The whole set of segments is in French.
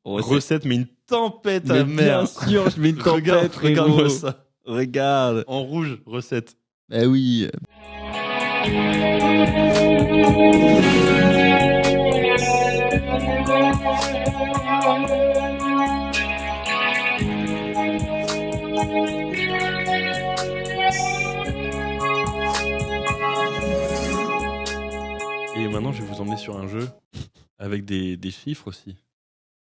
Recette, mais une tempête Mais à bien mer. sûr, je mets une tempête, Regarde-moi frérot. ça. Regarde. En rouge, recette. Eh oui. Et maintenant, je vais vous emmener sur un jeu avec des chiffres aussi,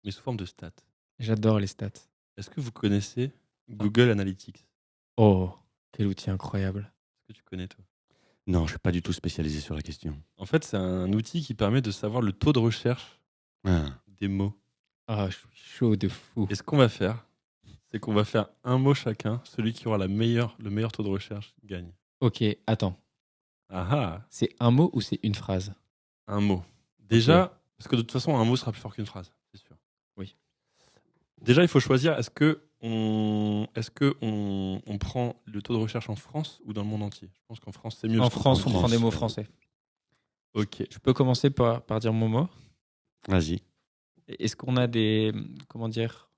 mais sous forme de stats. J'adore les stats. Est-ce que vous connaissez Google Analytics? Oh, quel outil incroyable. Est-ce que tu connais, toi? Non, je suis pas du tout spécialisé sur la question. En fait, c'est un outil qui permet de savoir le taux de recherche Ah. des mots. Ah, je suis chaud de fou. Et ce qu'on va faire, c'est qu'on va faire un mot chacun. Celui qui aura le meilleur taux de recherche gagne. Ok, attends. Ah ah, C'est un mot ou c'est une phrase? un mot. Déjà, parce que de toute façon, un mot sera plus fort qu'une phrase, c'est sûr. Oui. Déjà, il faut choisir, est-ce que on prend le taux de recherche en France ou dans le monde entier? Je pense qu'en France, c'est mieux. En parce qu'on France, on prend prend le des mots France. français. Ok. Je peux commencer par dire mon mot. Vas-y. Est-ce qu'on a des... Comment dire?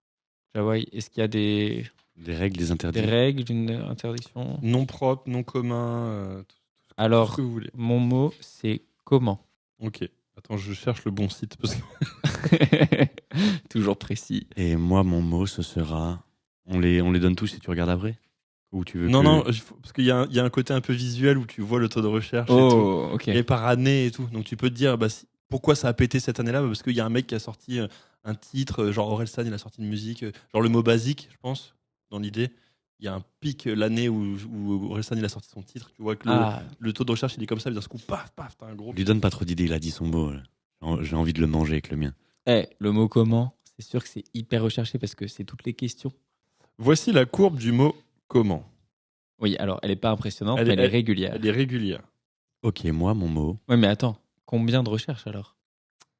Jawai, est-ce qu'il y a des Des règles, des interdits. règles, une interdiction? Non propre, non commun, tout ce Alors, que vous voulez. mon mot, c'est comment? Ok. Attends, je cherche le bon site parce que Toujours précis. Et moi, mon mot, ce sera... On les donne tous si tu regardes après? Ou tu veux non, que... non, parce qu'il y a un côté un peu visuel où tu vois le taux de recherche et tout. Oh, ok. Et par année et tout. Donc tu peux te dire pourquoi ça a pété cette année-là, parce qu'il y a un mec qui a sorti un titre, genre Orelsan, il a sorti une musique, genre le mot basique, je pense, dans l'idée. Il y a un pic l'année où Orelsan il a sorti son titre. Tu vois que le taux de recherche il est comme ça, d'un coup, paf, paf, t'as un gros. Lui donne pas trop d'idées, il a dit son mot. Là. J'ai envie de le manger avec le mien. Le mot comment, c'est sûr que c'est hyper recherché parce que c'est toutes les questions. Voici la courbe du mot comment. Oui, alors elle est pas impressionnante, Elle mais est- elle est régulière. Elle est régulière. Ok, moi, mon mot... Oui, mais attends, combien de recherches alors?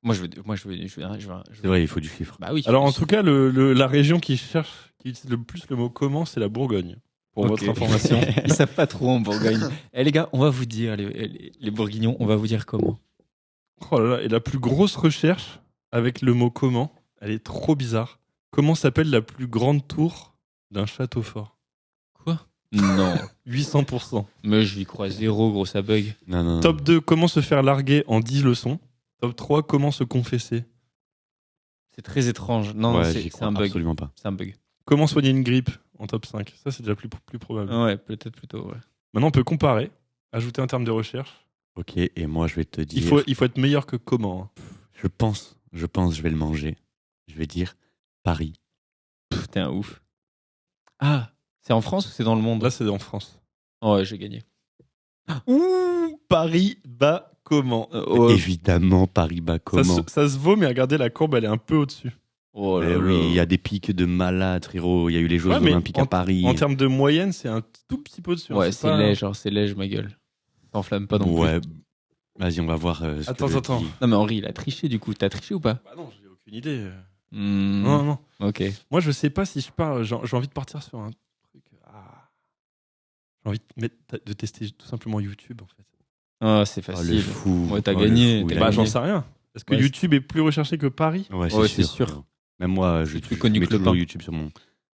Moi, je veux. C'est vrai, il faut du chiffre. Bah oui. Alors en tout cas, la région qui utilise le plus le mot comment, c'est la Bourgogne. Pour Ok. votre information. Ils savent pas trop en Bourgogne. Les gars, on va vous dire, les Bourguignons, on va vous dire comment. Oh là là, et la plus grosse recherche avec le mot comment, elle est trop bizarre. Comment s'appelle la plus grande tour d'un château fort? Quoi? Non. 800%. Mais je lui crois zéro, gros, ça bug. Non. Top 2, comment se faire larguer en 10 leçons. Top 3, comment se confesser. C'est très étrange. Non, Ouais, non, j'y c'est crois un bug. absolument pas. C'est un bug. Comment soigner une grippe en top 5. Ça, c'est déjà plus probable. Ouais, peut-être plutôt, ouais. Maintenant, on peut comparer, ajouter un terme de recherche. Ok, et moi, je vais te dire... Il faut être meilleur que comment. Hein. Je pense, je vais le manger. Je vais dire Paris. T'es un ouf. Ah, c'est en France ou c'est dans le monde? Là, c'est en France. Oh, ouais, j'ai gagné. Ouh, Paris bat comment? Évidemment, Paris bas comment. Ça se vaut, mais regardez, la courbe, elle est un peu au-dessus. Oh Eh là oui, là. il y a des pics de malades, frérot. Il y a eu les Jeux Ouais, mais Olympiques à Paris. En termes de moyenne, c'est un tout petit peu au-dessus. hein, Ouais, c'est pas- léger, genre c'est léger, ma gueule. T'enflamme pas non Ouais. plus. Vas-y, on va voir. Ce que Attends, je attends. dis. Non, mais Henri, il a triché du coup. T'as triché ou pas? Bah non, j'ai aucune idée. Hmm, Non, non. Ok. Moi, je sais pas si je pars. J'ai envie de partir sur un truc. J'ai envie de tester tout simplement YouTube, en fait. Ah, c'est Oh, le facile. fou. Ouais, t'as Oh, le gagné. fou, t'as il a Bah, gagné. j'en sais rien. Est-ce que Ouais, YouTube est plus recherché que Paris? Ouais, Ouais, c'est c'est sûr. frérot. Même moi, je C'est plus connu mets que le toujours pain. YouTube sur mon.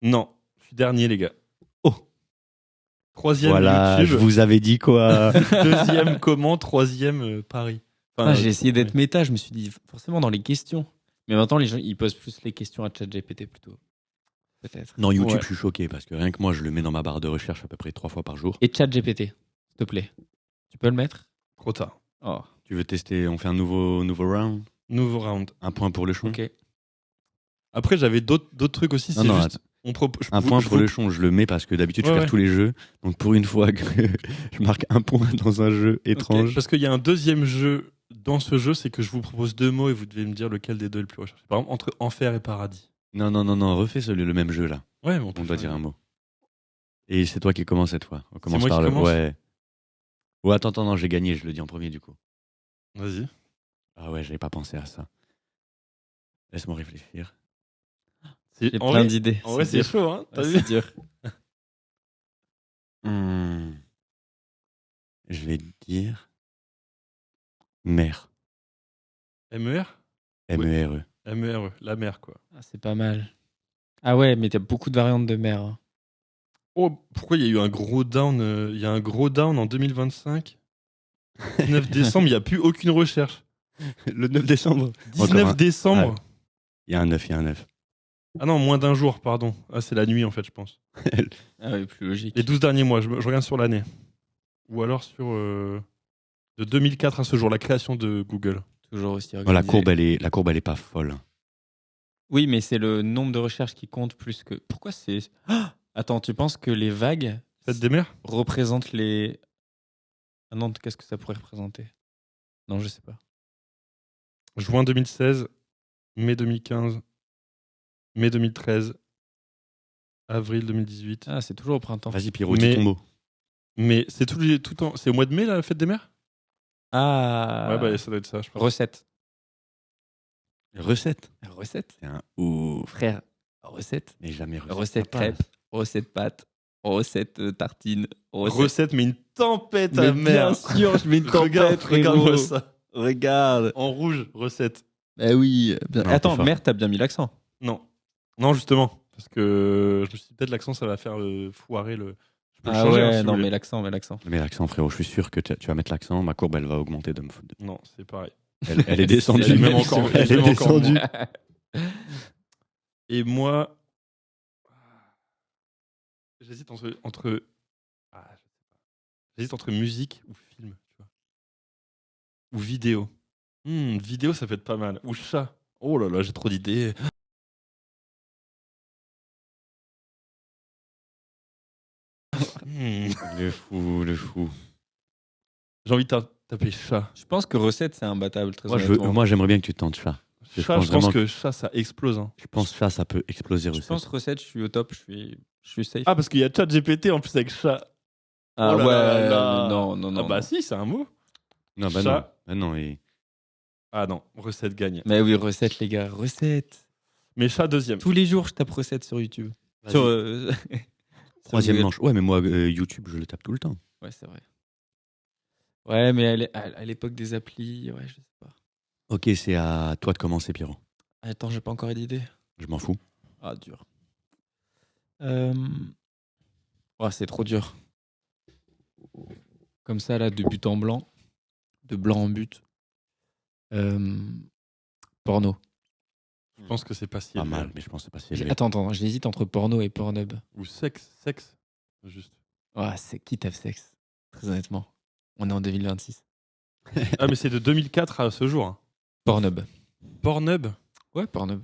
Non, je suis dernier, les gars. Oh. Troisième Voilà, je YouTube. vous avais dit quoi. Deuxième comment? Troisième Paris. Enfin, J'ai essayé d'être méta. Je me suis dit, forcément, dans les questions. Mais maintenant, les gens, ils posent plus les questions à ChatGPT plutôt. Peut-être. Non, YouTube, Ouais. je suis choqué parce que rien que moi, je le mets dans ma barre de recherche à peu près 3 fois par jour. Et ChatGPT, s'il te plaît. Tu peux le mettre? Trop tard. Oh, Tu veux tester? On fait un nouveau round. Nouveau round. Un point pour le chon. ok. Après, j'avais d'autres trucs aussi. Non, C'est non, juste. Un point pour le chon, je le mets parce que d'habitude je Ouais, perds ouais. tous les jeux. Donc pour une fois que je marque un point dans un jeu étrange. Ok, parce qu'il y a un deuxième jeu dans ce jeu, c'est que je vous propose deux mots et vous devez me dire lequel des deux est le plus recherché. Par exemple, entre enfer et paradis. Non, refais le même jeu là. Ouais, mais On peut doit faire dire un mot. Et c'est toi qui commence cette fois. On commence moi par qui le. commence Ouais. Ouais, attends, non, j'ai gagné, je le dis en premier du coup. Vas-y. Ah ouais, j'avais pas pensé à ça. Laisse-moi réfléchir. J'ai plein d'idées. En vrai, c'est dur. chaud, hein. T'as Ouais, vu c'est dur. Je vais dire. Mer. MER? MERE. MR, la mer, quoi. Ah, c'est pas mal. Ah ouais, mais t'as beaucoup de variantes de mer. Hein. Oh, pourquoi il y a eu un gros down Il y a un gros down en 2025. 19 décembre, il n'y a plus aucune recherche. Le 9 décembre. 19 décembre. Il y a un 9, il y a un 9. Ah non, moins d'un jour, pardon. Ah, c'est la nuit, en fait, je pense. Ah oui, plus logique. Les 12 derniers mois, je regarde sur l'année. Ou alors sur... de 2004 à ce jour, la création de Google. Toujours aussi Oh, organisé. la courbe, elle est pas folle. Oui, mais c'est le nombre de recherches qui compte plus que... Pourquoi c'est... Ah attends, tu penses que les vagues Fête des mers représentent les... Ah non, qu'est-ce que ça pourrait représenter? Non, je sais pas. Juin 2016, mai 2015, mai 2013, avril 2018. Ah, c'est toujours au printemps. Vas-y, Pierrot, Mais- dis ton mot. Mais c'est c'est au mois de mai, la fête des mers Ah Ouais, bah ça doit être ça, je pense. Recette. Recette. Recette C'est un ouf. Frère, recette. Mais jamais recette. Recette Papa. crêpe, recette pâte, recette tartine, Recette, mais une tempête Mais à mer. bien sûr, je mets une tempête, Regarde-moi frérot. ça. Regarde. En rouge, recette. Eh oui. Non, Attends, t'es fort. merde, t'as bien mis l'accent. Non. Non, justement. Parce que je me suis dit, peut-être l'accent, ça va faire foirer le. Je peux le Ah changer, hein, ouais, si vous non, voulez. mais l'accent, mais l'accent. Mais l'accent, frérot, je suis sûr que tu vas mettre l'accent. Ma courbe, elle va augmenter de me foutre. Non, c'est pareil. Elle est descendue. Elle est même encore- Elle elle est est même encore descendue. Et moi. J'hésite entre. Ah, je sais pas. J'hésite entre musique ou film, tu vois. Ou vidéo. Vidéo, ça peut être pas mal. Ou chat. Oh là là, j'ai trop d'idées. Hmm, Le fou, le fou. J'ai envie de taper chat. Je pense que recette, c'est imbattable, très Moi, honnêtement. moi, j'aimerais bien que tu tentes chat. Je Chat, pense je pense vraiment que chat, ça explose. Hein. Je pense chat, ça peut exploser Je recette. pense recette, je suis au top, je suis safe. Ah, parce qu'il y a ChatGPT en plus avec chat. Ah Oh là ouais, là là là. non, non, non. Ah bah non. si, c'est un mot. Non, bah non. Chat. Bah non, et... Ah non, recette gagne. Mais oui, recette, les gars, recette. Mais chat deuxième. Tous les jours, je tape recette sur YouTube. Vas-y. Sur, Troisième Google. manche. Ouais, mais moi, YouTube, je le tape tout le temps. Ouais, c'est vrai. Ouais, mais à l'époque des applis, ouais, je sais pas. Ok, c'est à toi de commencer, Pierrot. Attends, j'ai pas encore d'idée. Je m'en fous. Ah, dur. Ouais, c'est trop dur. Comme ça, là, de but en blanc. De blanc en but. Porno. Je pense que c'est pas si Pas élevé. mal, mais je pense que c'est pas si élevé. Attends, j'hésite entre porno et Pornhub. Ou sexe. Juste. Ouais, c'est qui tape sexe? Très honnêtement. On est en 2026. Ah, mais c'est de 2004 à ce jour. Hein. Pornhub. Pornhub. Ouais, Pornhub.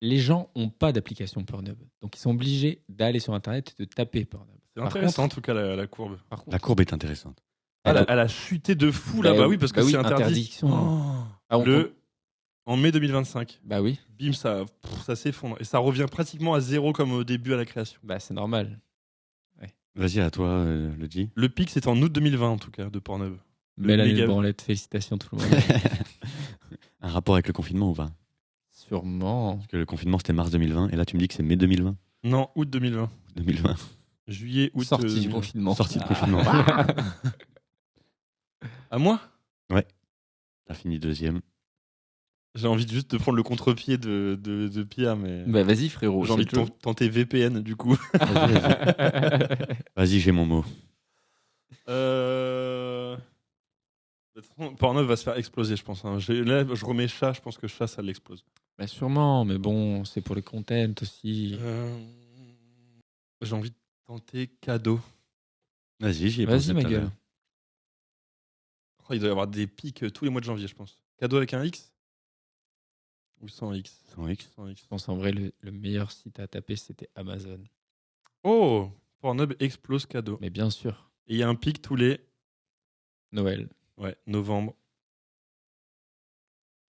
Les gens ont pas d'application Pornhub. Donc, ils sont obligés d'aller sur Internet et de taper Pornhub. C'est Par intéressant contre- en tout cas la courbe. Par contre, La courbe est intéressante. Elle a chuté de fou là, bah oui, parce que c'est interdit. interdiction. Oh. Ah, on compte- En mai 2025. Bah oui, Bim, ça s'effondre. Et ça revient pratiquement à zéro comme au début à la création. bah c'est normal. Vas-y, à toi, le G. Le pic, c'était en août 2020 en tout cas, de Pornhub. Belle année méga- de branlette, félicitations tout le monde. Un rapport avec le confinement ou pas? Sûrement. Parce que le confinement, c'était mars 2020, et là, tu me dis que c'est mai 2020. Non, août 2020. 2020. Juillet, août. Sortie du 2020. confinement. Sortie de confinement. À moi T'as fini deuxième. J'ai envie juste de prendre le contre-pied de Pierre, mais. Bah vas-y frérot. J'ai envie de tenter VPN du coup. Vas-y, vas-y. Vas-y, j'ai mon mot. De toute façon, Pornhub va se faire exploser, je pense. Hein. Là, je remets chat, je pense que chat, ça l'explose. Bah sûrement, mais bon, c'est pour le content aussi. J'ai envie de tenter cadeau. Vas-y, j'y ai Vas-y pensé ma tout à gueule. l'heure. Oh, il doit y avoir des pics tous les mois de janvier, je pense. Cadeau avec un X ou sans X? Sans X. Sans X. Je pense en vrai le meilleur site à taper c'était Amazon. Oh, Pornhub explose cadeau. Mais bien sûr, Et il y a un pic tous les Noël. novembre.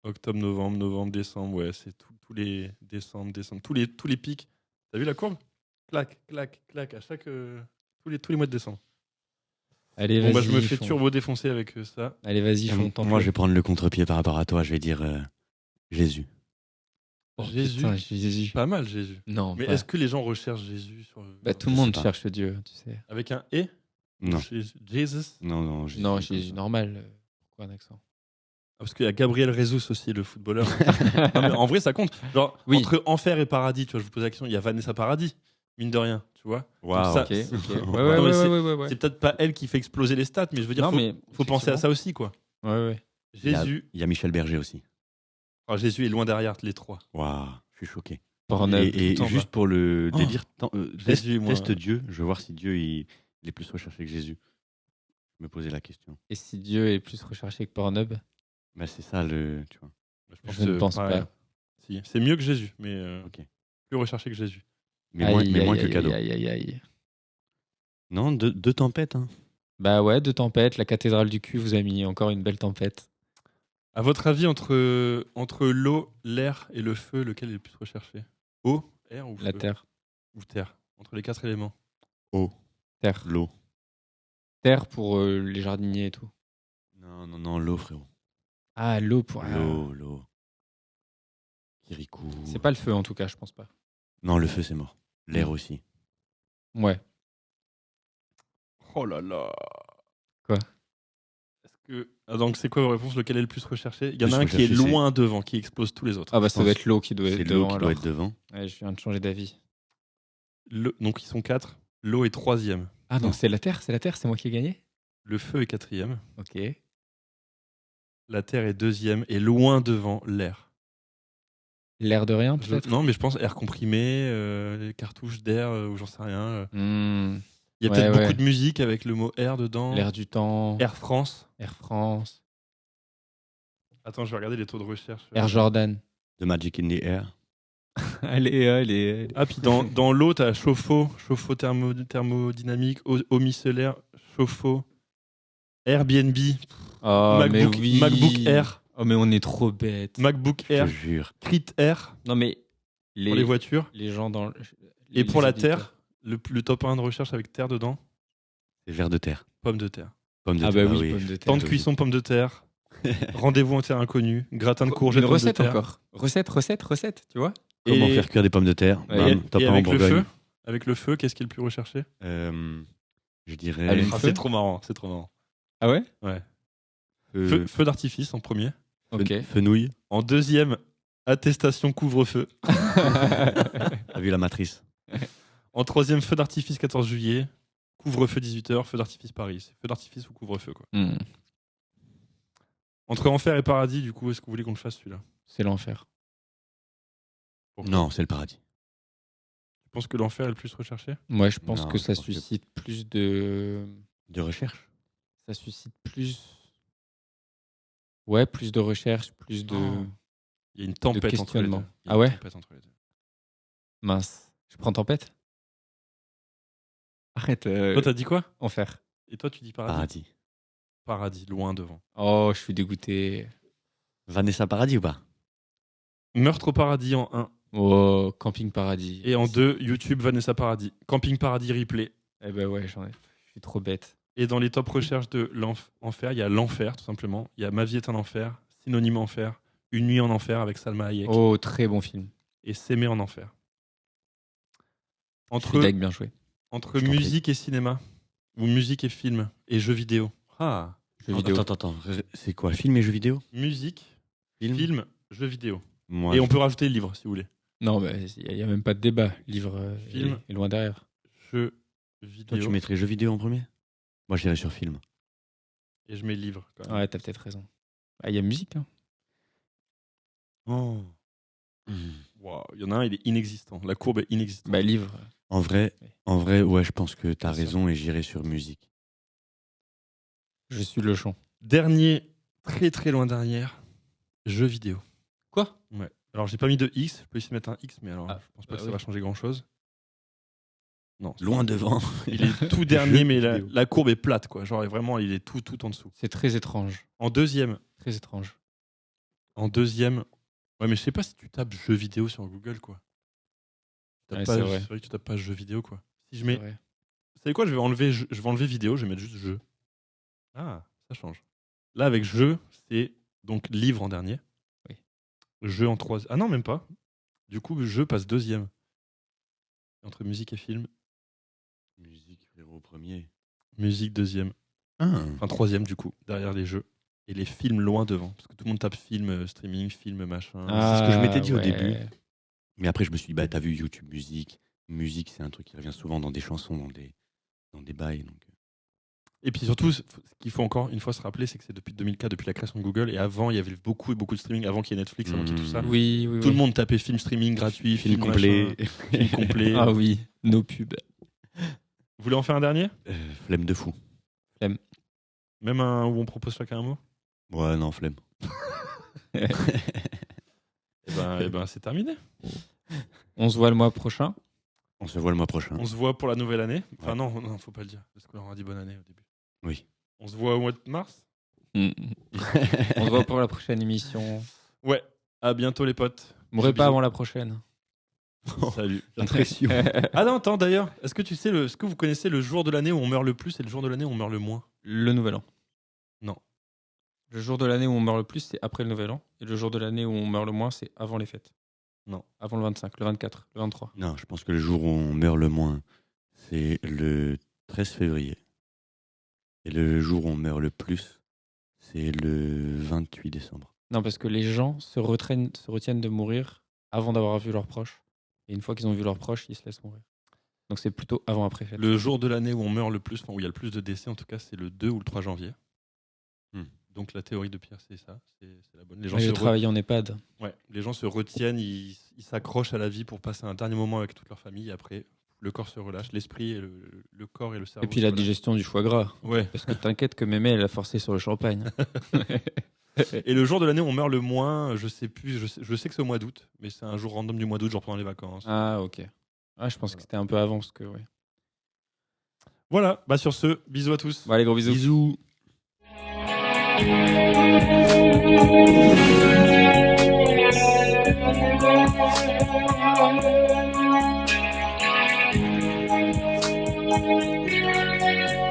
Octobre, novembre, décembre. Ouais, c'est tous les décembre. Tous les pics. T'as vu la courbe? Clac, clac, clac. À chaque. Tous les mois de décembre. Allez Bon, vas-y. bah, je me fais Fon. turbo défoncer avec ça. Allez vas-y, Fon, tente-le. Moi, je vais prendre le contre-pied par rapport à toi. Je vais dire Jésus. Oh, Jésus. putain, Jésus. Pas mal, Jésus. Non, Mais pas. est-ce que les gens recherchent Jésus sur... Bah, tout le Je monde sais pas. cherche Dieu, tu sais. avec un E? Non. Jesus? Non, Jésus. Non, comme Jésus ça. normal. Pourquoi un accent? Parce qu'il y a Gabriel Jesus aussi, le footballeur. Non, mais en vrai, ça compte. Genre, Oui. entre Enfer et Paradis, tu vois, je vous pose la question, il y a Vanessa Paradis, mine de rien, tu vois. Waouh. ça- Ok, ok. Ouais, Wow. ouais, Non, mais ouais, ouais. C'est peut-être pas elle qui fait exploser les stats, mais je veux dire, Non, mais faut penser à ça aussi, quoi. Ouais, ouais. Jésus. Il y a Michel Berger aussi. Alors, Jésus est loin derrière les trois. Waouh, je suis choqué. Pornhub, tout le Et temps, juste quoi. pour le Oh, délire, Jésus, moi. teste Dieu. Je veux voir si Dieu il est plus recherché que Jésus. Je me posais la question. Et si Dieu est plus recherché que Pornhub, Bah, c'est ça le. Tu vois. je ne pense pareil. pas. Si. C'est mieux que Jésus, mais Ok. plus recherché que Jésus. Mais moins que aïe, cadeau. aïe, aïe, aïe. Non, deux tempêtes. Hein. Bah ouais, deux tempêtes, la cathédrale du cul vous a mis encore une belle tempête. À votre avis, entre l'eau, l'air et le feu, lequel est le plus recherché? Eau, air ou La feu? terre. Ou terre? Entre les 4 éléments. Eau, Terre. l'eau. Terre pour les jardiniers et tout. Non, l'eau, frérot. Ah, l'eau pour. L'eau. Kirikou. C'est pas le feu en tout cas, je pense pas. Non, le feu, c'est mort. L'air aussi. Ouais. Oh là là. Quoi? Est-ce que... Ah, donc c'est quoi vos réponses? Lequel est le plus recherché? Il y en Plus a un qui est recherché, c'est- loin devant, qui explose tous les autres. Ah bah Je ça doit pense être l'eau qui doit C'est être l'eau devant qui alors. doit être devant. Ouais, je viens de changer d'avis. Donc ils sont 4. L'eau est 3e. Ah donc Non. c'est la terre, c'est moi qui ai gagné? Le feu est 4e. Ok. La terre est 2e. Et loin devant, l'air. L'air de rien peut-être? Non, mais je pense air comprimé, les cartouches d'air, ou j'en sais rien. Hmm, Il y a Ouais, peut-être ouais. beaucoup de musique avec le mot air dedans. L'air du temps. Air France. Air France. Attends, je vais regarder les taux de recherche. Air Jordan. The Magic in the Air. Allez. Ah, puis dans l'eau, t'as chauffe-eau thermodynamique, eau micellaire, chauffe-eau, Airbnb, Oh mais MacBook, oui. MacBook Air, Oh mais on est trop bêtes. MacBook Je te Air, jure. Crit Air Non mais pour les voitures. les gens dans Et pour les la auditeurs. terre, le top 1 de recherche avec terre dedans, C'est vers de terre. pommes de terre. Pomme de Ah terre. bah oui, pommes de terre. Temps de cuisson, pommes de terre. Rendez-vous en terre inconnue. Gratin de courgettes, Une pommes de recette terre. encore. Recette, tu vois? Comment Et- faire cuire des pommes de terre. Ouais, Bam, top Et 1 en avec le Bourgogne. feu, qu'est-ce qui est le plus recherché? Je dirais. Allume Ah, feu. c'est trop marrant, c'est trop marrant. Ah ouais? Ouais. Feu, Feu d'artifice en premier. Ok. fenouil. En deuxième, attestation couvre-feu. T'as vu la matrice? En troisième, feu d'artifice 14 juillet. Couvre-feu 18h, feu d'artifice Paris. C'est feu d'artifice ou couvre-feu, quoi. Hmm, Entre enfer et paradis, du coup, est-ce que vous voulez qu'on le fasse celui-là? C'est l'enfer. Pourquoi? Non, c'est le paradis. Tu penses que l'enfer est le plus recherché? Moi, je pense Non, que je ça pense que- suscite plus de. De recherche. Ça suscite plus. Ouais, plus de recherche, plus de. Oh. Il y a une tempête entre les deux. questionnement. Il y a Ah une ouais? tempête entre les deux. Mince. Je prends tempête? Arrête. Toi, t'as dit quoi? Enfer. Et toi, tu dis paradis? Paradis. Paradis, loin devant. Oh, je suis dégoûté. Vanessa Paradis ou pas? Meurtre au paradis en 1. Oh, camping paradis. Et en 2, YouTube Vanessa Paradis. Camping Paradis replay. Eh ben ouais, je suis trop bête. Et dans les top recherches de l'enfer, il y a l'enfer, tout simplement. Il y a Ma vie est un enfer, Synonyme enfer, Une nuit en enfer avec Salma Hayek Oh, très bon film. et S'aimer en enfer. Je suis Entre, deg, bien joué. entre Je t'en musique et cinéma, ou musique et film, et jeux vidéo. Ah, Jeux vidéo. Attends. C'est quoi? Film et jeux vidéo? musique, film, jeux vidéo. Moi, Et on peut rajouter le livre, si vous voulez. Non, mais il n'y a même pas de débat. Livre Film. est loin derrière. Jeux Toi, vidéo. tu mettrais jeux vidéo en premier? Moi, j'irais sur film. Et je mets livre, quand même. Ouais, t'as peut-être raison. Ah, il y a musique, hein. Oh. Wow, il y en a un, il est inexistant. La courbe est inexistante. Bah, livre. En vrai, ouais, je pense que t'as Bien sûr. raison et j'irais sur musique. Je suis le champ. Dernier, très très loin derrière, jeux vidéo. Quoi? Ouais. Alors, j'ai pas mis de X, je peux ici mettre un X, mais alors, Ah, je pense pas bah que ça oui. va changer grand-chose. Non. c'est Loin pas- devant. Il est tout dernier, Jeux mais vidéo. la courbe est plate, quoi. Genre, vraiment, il est tout en dessous. C'est très étrange. En deuxième, Très étrange. ouais, mais je sais pas si tu tapes jeux vidéo sur Google, quoi. Tu tapes Ouais, pas- c'est vrai. C'est vrai que tu tapes pas jeux vidéo, quoi. Si je C'est mets, vrai. vous savez quoi, je vais enlever vidéo, je vais mettre juste jeu. Ah, ça change. Là, avec jeu, c'est donc livre en dernier. Oui. Jeu en troisième. Ah non, même pas. Du coup, jeu passe deuxième. Entre musique et film, Musique, frérot, premier. musique deuxième. Ah. Enfin, troisième, du coup, derrière les jeux. et les films loin devant. Parce que tout le monde tape film, streaming, film, machin. C'est ce que je m'étais dit au ouais. début. Mais après, je me suis dit, bah, t'as vu YouTube Musique. Musique, c'est un truc qui revient souvent dans des chansons, dans des bails. Donc... Et puis surtout, ce qu'il faut encore une fois se rappeler, c'est que c'est depuis 2004, depuis la création de Google. Et avant, il y avait beaucoup et beaucoup de streaming, avant qu'il y ait Netflix, avant qu'il y ait tout ça. Oui, Tout le monde tapait film streaming gratuit, Film film complet. machin, film complet. Ah oui, nos pubs. Vous voulez en faire un dernier? Flemme de fou. Même un où on propose chacun un mot? Ouais, non, flemme. Eh ben, c'est terminé. On se voit le mois prochain. On se voit le mois prochain. On se voit pour la nouvelle année. Enfin Ouais. non, faut pas le dire, parce qu'on leur a dit bonne année au début. Oui. On se voit au mois de mars. On se voit pour la prochaine émission. Ouais. À bientôt les potes. Mourrez pas Bisous. avant la prochaine. Salut. Impression. Ah non, attends d'ailleurs, est-ce que vous connaissez le jour de l'année où on meurt le plus et le jour de l'année où on meurt le moins? Le nouvel an. Non. Le jour de l'année où on meurt le plus, c'est après le nouvel an. Et le jour de l'année où on meurt le moins, c'est avant les fêtes. Non. Avant le 25, le 24, le 23. Non, je pense que le jour où on meurt le moins, c'est le 13 février. Et le jour où on meurt le plus, c'est le 28 décembre. Non, parce que les gens se retiennent de mourir avant d'avoir vu leurs proches. Et une fois qu'ils ont vu leurs proches, ils se laissent mourir. Donc c'est plutôt avant-après fête. Le jour de l'année où on meurt le plus, enfin où il y a le plus de décès en tout cas, c'est le 2 ou le 3 janvier. Donc la théorie de Pierre, c'est ça, c'est la bonne. Les gens, Moi, j'ai travaillé en EHPAD. les gens se retiennent, ils s'accrochent à la vie pour passer un dernier moment avec toute leur famille. Et après, le corps se relâche, l'esprit, et le corps et le cerveau. Et puis se la relâchent. digestion du foie gras. Ouais. Parce que t'inquiète que Mémé, elle a forcé sur le champagne. Et le jour de l'année où on meurt le moins, je sais plus, je sais que c'est au mois d'août, mais c'est un jour random du mois d'août, genre pendant les vacances. Ah, ok. Ah, je pense que c'était un peu avant. Parce que, ouais. Voilà, bah sur ce, bisous à tous. Bon, allez, gros bisous. Bisous. Thank you.